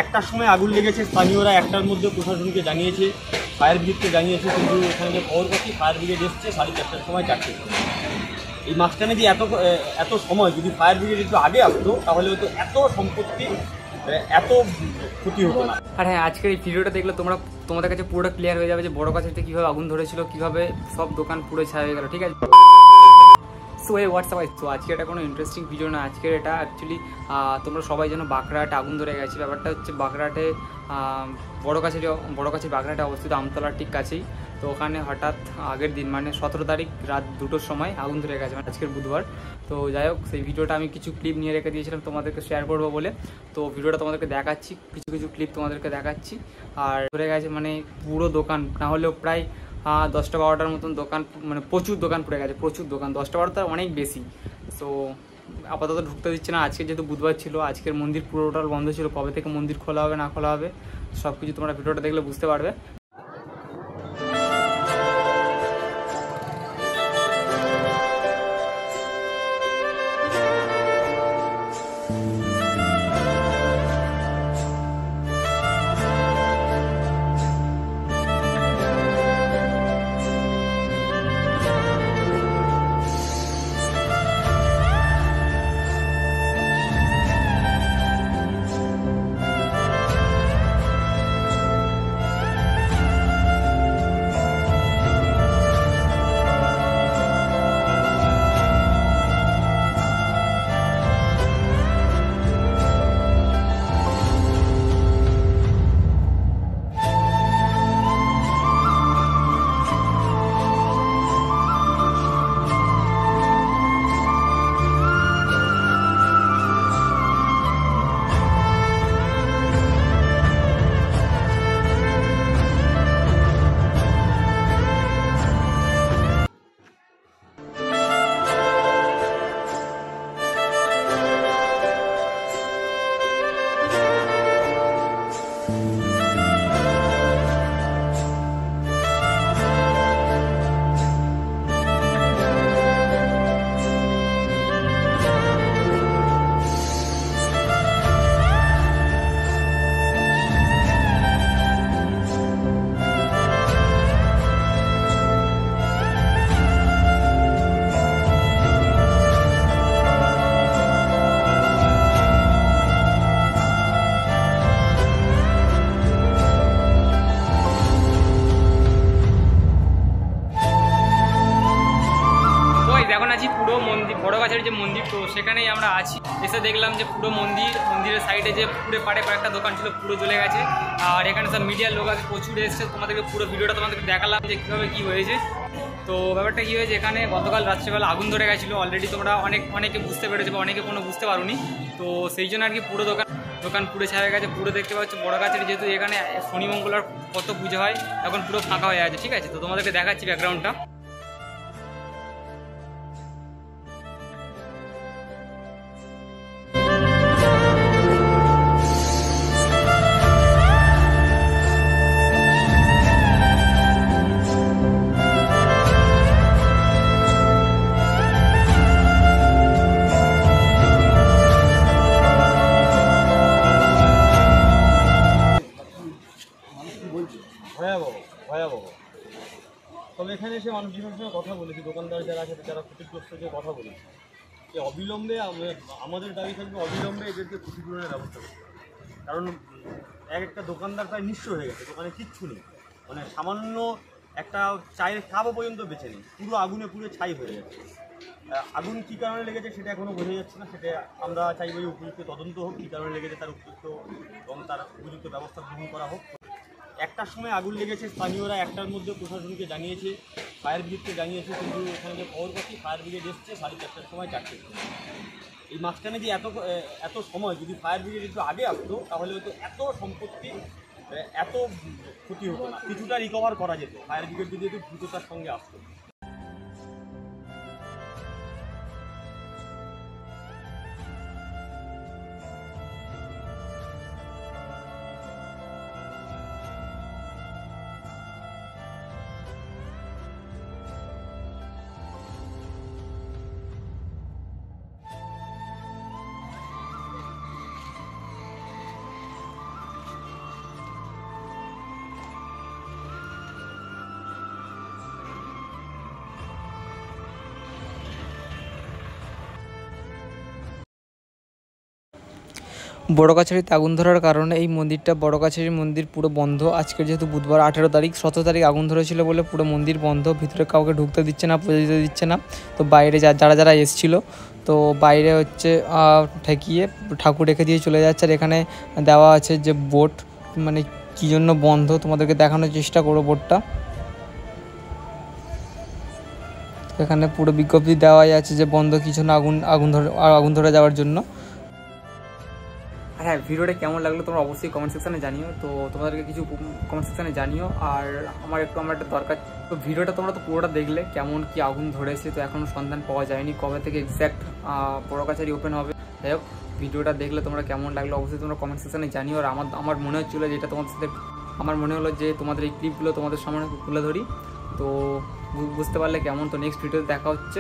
একটার সময় আগুন লেগেছে, স্থানীয়রা একটার মধ্যে প্রশাসনকে জানিয়েছে, ফায়ার ব্রিগেডকে জানিয়েছে, কিন্তু ওখানে যে খবর পাচ্ছি ফায়ার ব্রিগেড এসছে 4:30টার সময়, 4টের সময়। এই মাঝখানে যে এত সময় যদি ফায়ার ব্রিগেড একটু আগে আসতো তাহলে হয়তো এত সম্পত্তি এত ক্ষতি হতো না। আর হ্যাঁ, আজকের এই ভিডিওটা দেখলে তোমাদের কাছে পুরোটা ক্লিয়ার হয়ে যাবে যে বড় গাছেতে কীভাবে আগুন ধরেছিল, কীভাবে সব দোকান পুরো ছায়া হয়ে গেল, ঠিক আছে। সো এই হোয়াটসঅ্যাপ তো আজকে এটা কোনো ইন্টারেস্টিং ভিডিও না, আজকের এটা অ্যাকচুয়ালি তোমরা সবাই যেন বাঁকড়াহাটে আগুন ধরে গেছে। ব্যাপারটা হচ্ছে বাঁকড়াহাটে বড় গাছের বাঁকড়াহাটে অবস্থিত, আমতলার ঠিক কাছেই। তো ওখানে হঠাৎ আগের দিন মানে 17 তারিখ রাত 2টোর সময় আগুন ধরে গেছে, মানে আজকের বুধবার। তো যাই হোক, সেই ভিডিওটা আমি কিছু ক্লিপ নিয়ে রেখে দিয়েছিলাম তোমাদেরকে শেয়ার করবো বলে। তো ভিডিওটা তোমাদেরকে দেখাচ্ছি, কিছু ক্লিপ তোমাদেরকে দেখাচ্ছি। আর ধরে গেছে মানে পুরো দোকান না হলেও প্রায় 10টা 12টার মতন দোকান, মানে প্রচুর দোকান পড়ে গেছে, প্রচুর দোকান। 10টা 12টা অনেক বেশি। সো আপাতত ঢুকতে দিচ্ছে না, আজকে যেহেতু বুধবার ছিল, আজকের মন্দির পুরোটাল বন্ধ ছিল। কবে থেকে মন্দির খোলা হবে না খোলা হবে সব কিছু তোমরা ভিডিওটা দেখলে বুঝতে পারবে। এখন আছি পুরো মন্দির, বড় গাছের যে মন্দির, তো সেখানেই আমরা আছি। এসে দেখলাম যে পুরো মন্দিরের সাইডে যে পুরো পাড়ে কয়েকটা দোকান ছিল পুরো জ্বলে গেছে। আর এখানে সব মিডিয়ার লোক আছে, প্রচুর এসছে। তোমাদেরকে পুরো ভিডিওটা তোমাদেরকে দেখালাম যে কীভাবে কী হয়েছে। তো ব্যাপারটা কী হয়েছে, এখানে গতকাল রাত্রেবেলা আগুন ধরে গেছিলো। অলরেডি তোমরা অনেকে বুঝতে পেরেছো বা অনেকে কোনো বুঝতে পারোনি। তো সেই জন্য আর কি পুরো দোকান পুরো ছায়া হয়ে গেছে। পুরো দেখতে পাচ্ছ বড় গাছের, যেহেতু এখানে শনি মঙ্গলার কত পুজো হয়, এখন পুরো ফাঁকা হয়ে আছে, ঠিক আছে। তো তোমাদেরকে দেখাচ্ছি ব্যাকগ্রাউন্ডটা। ভয়াবহ। তবে এখানে এসে মানুষজনের সঙ্গে কথা বলেছি, দোকানদার যারা আছে যারা ক্ষতিগ্রস্তকে কথা বলেছি যে অবিলম্বে আমাদের দাবি থাকবে, অবিলম্বে এদেরকে ক্ষতিপূরণের ব্যবস্থা করতে হবে। কারণ একটা দোকানদার প্রায় নিঃস্ব হয়ে গেছে, দোকানে কিচ্ছু নেই, মানে সামান্য একটা চায়ের কাপও পর্যন্ত বেঁচে নেই, পুরো আগুনে পুরো ছাই হয়ে যাচ্ছে। আগুন কী কারণে লেগেছে সেটা এখনও বোঝা যাচ্ছে না। সেটা আমরা চাইব যে উপযুক্ত তদন্ত হোক, কী কারণে লেগেছে তার উপযুক্ত এবং তার উপযুক্ত ব্যবস্থা গ্রহণ করা হোক। একটার সময় আগুন লেগেছে, স্থানীয়রা একটার মধ্যে প্রশাসনকে জানিয়েছে, ফায়ার ব্রিগেডকে জানিয়েছে, কিন্তু ওখানে যে খবর পাচ্ছি ফায়ার ব্রিগেড এসছে 4:30টার সময়, 4টের সময়। এই মাঝখানে যে এত সময় যদি ফায়ার ব্রিগেড একটু আগে আসতো তাহলে হয়তো এত সম্পত্তি এত ক্ষতি হতো না, কিছুটা রিকভার করা যেত ফায়ার ব্রিগেড যদি একটু দ্রুততার সঙ্গে আসতো। বড় কাছারিতে আগুন ধরার কারণে এই মন্দিরটা বড় কাছারি মন্দির পুরো বন্ধ। আজকের যেহেতু বুধবার 18 তারিখ, 17 তারিখ আগুন ধরেছিল বলে পুরো মন্দির বন্ধ, ভিতরে কাউকে ঢুকতে দিচ্ছে না, পুজো দিতে দিচ্ছে না। তো বাইরে যারা এসেছিলো তো বাইরে হচ্ছে ঠেকিয়ে ঠাকুর রেখে দিয়ে চলে যাচ্ছে। আর এখানে দেওয়া আছে যে বোট, মানে কী জন্য বন্ধ তোমাদেরকে দেখানোর চেষ্টা করো বোটটা। এখানে পুরো বিজ্ঞপ্তি দেওয়াই আছে যে বন্ধ কিছু না, আগুন ধরে যাওয়ার জন্য। হ্যাঁ, ভিডিওটা কেমন লাগলো তোমরা অবশ্যই কমেন্ট সেকশানে জানিও। তো তোমাদেরকে কিছু কমেন্ট সেকশানে জানিও। আর আমার একটা দরকার, তো ভিডিওটা তোমরা তো পুরোটা দেখলে কেমন কি আগুন ধরেছে, তো এখনও সন্ধান পাওয়া যায়নি কবে থেকে এক্স্যাক্ট বড় কাছারি ওপেন হবে। যাই হোক, ভিডিওটা দেখলে তোমরা কেমন লাগলো অবশ্যই তোমরা কমেন্ট সেকশানে জানিও। আর আমার মনে হচ্ছিলো যেটা তোমাদের সাথে আমার মনে হলো যে তোমাদের এই ক্লিপগুলো তোমাদের সামনে তুলে ধরি, তো বুঝতে পারলে কেমন। তো নেক্সট ভিডিওতে দেখা হচ্ছে।